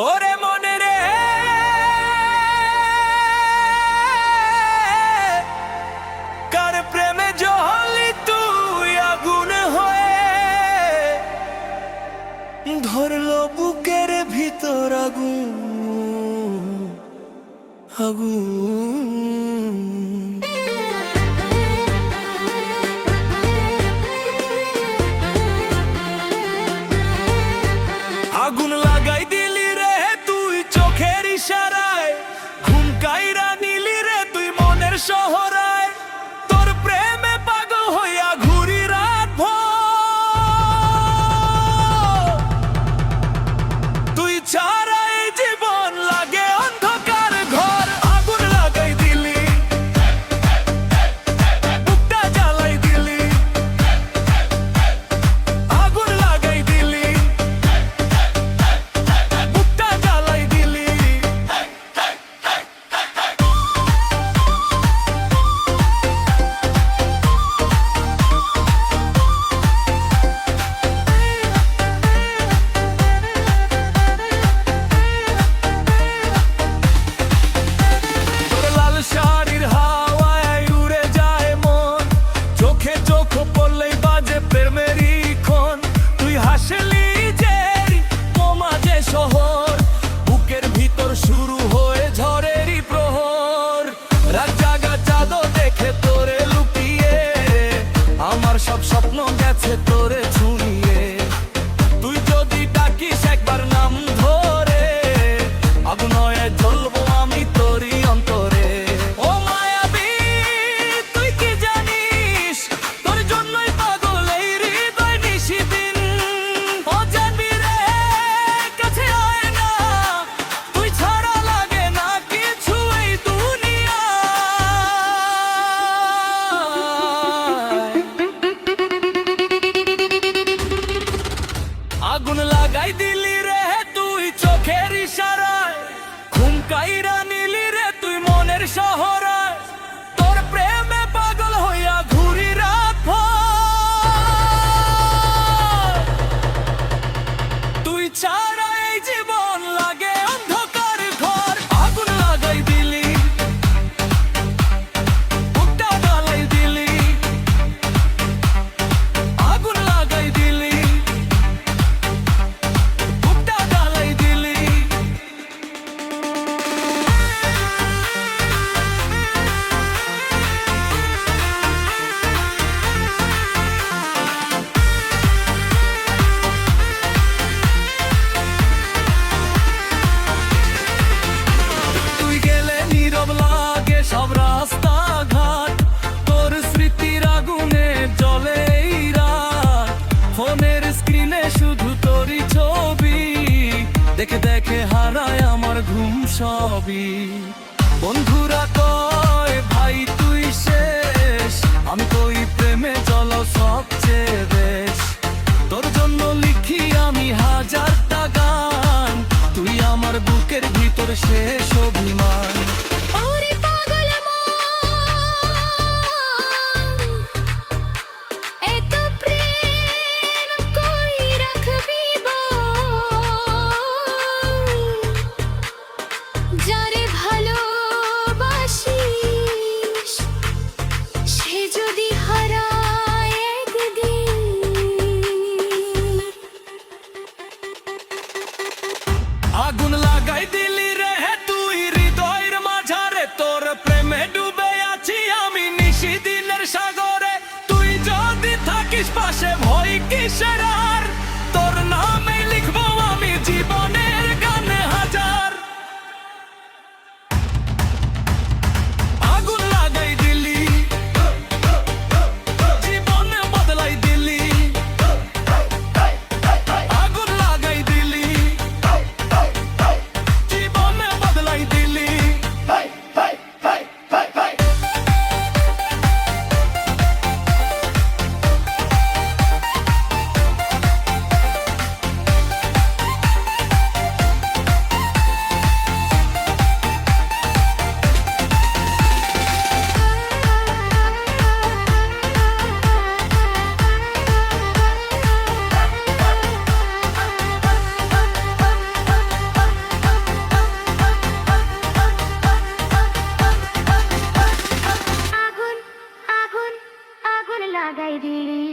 ওরে মনে রে কার প্রেমে জ্বলি তুই আগুন হয়ে ধরলো বুকের ভিতর আগুন আগুন। আগুন লাগাই দিলি রে তুই চোখের ইশারায়, ঘুম কাইরা নিলি রে তুই মনের শহরায়। তোর প্রেমে পাগল হইয়া ঘুরি রাত ভর, তুই ছাড়া এই জীবন লাগে অন্ধকার ঘর। আগুন লাগাই দিলি, বুকটা জ্বালাই দিলি, আগুন লাগাই দিলি, বুকটা জ্বালাই দিলি। তোর লাল শাড়ির হাওয়ায় উড়ে যায় মন, চোখে চোখ পড়লেই বাজে প্রেমেরই ক্ষণ। তুই হাসলি যে মাঝে শহর, বুকের ভিতর শুরু হয়ে ঝড়েরই প্রহর। রাত জাগা চাঁদও দেখে তোরে লুকিয়ে, আমার সব স্বপ্ন গেছে তোরে ছুঁয়ে। তুই যদি ডাকিস একবার নাম ধরে, আগুন হয়ে জ্বলবো আমি তোরই অন্তরে। ও মায়াবী তুই কি জানিস, তোর জন্যই পাগল এই হৃদয় নিশিদিন। ও জানবি রে কাছে আয় না, তুই ছাড়া লাগে না কিছু এই দুনিয়ায়। আগুন লাগাই দিলি রে তুই চোখের ইশারায়, ঘুম কাইরা নিলি রে তুই মনের শহরায়। তোর প্রেমে পাগল হইয়া ঘুরি রাত ভর, তুই ছাড়া এই জীবন লাগে অন্ধকার ঘর। আগুন লাগাই দিলি, বুকটা জ্বালাই দিলি, আগুন লাগাই দিলি, বুকটা জ্বালাই দিলি। তুই গেলে নীরব লাগে সব রাস্তা ঘাট, তোর স্মৃতির আগুনে জ্বলে এই রাত। ফোনের স্ক্রিনে শুধু তোরই ছবি, দেখে দেখে হারায় আমার ঘুম সবই। বন্ধুরা কয় ভাই তুই শেষ, আমি কই প্রেমে চলো সবচেয়ে বেশ। তোর জন্য লিখি আমি হাজারটা গান, তুই আমার বুকের ভিতর শেষ অভিমান। ওরে পাগল মন, এত প্রেম কই রাখবি বল, যারে ভালোবাসিস সে যদি হারায় একদিন। আগুন লাগাই দিলি রে তুই হৃদয়ের মাঝারে, তোর প্রেমে ডুবে আছি আমি নিশিদিনের সাগরে। তুই যদি থাকিস পাশে ভয় কিসের আর, তোর নামে লিখবো আমি জীবনের গানে হাজার। আগুন লাগাই দিলি, জীবন বদলাই দিলি, আগুন লাগাই দিলি, জীবন লাগাই দিলি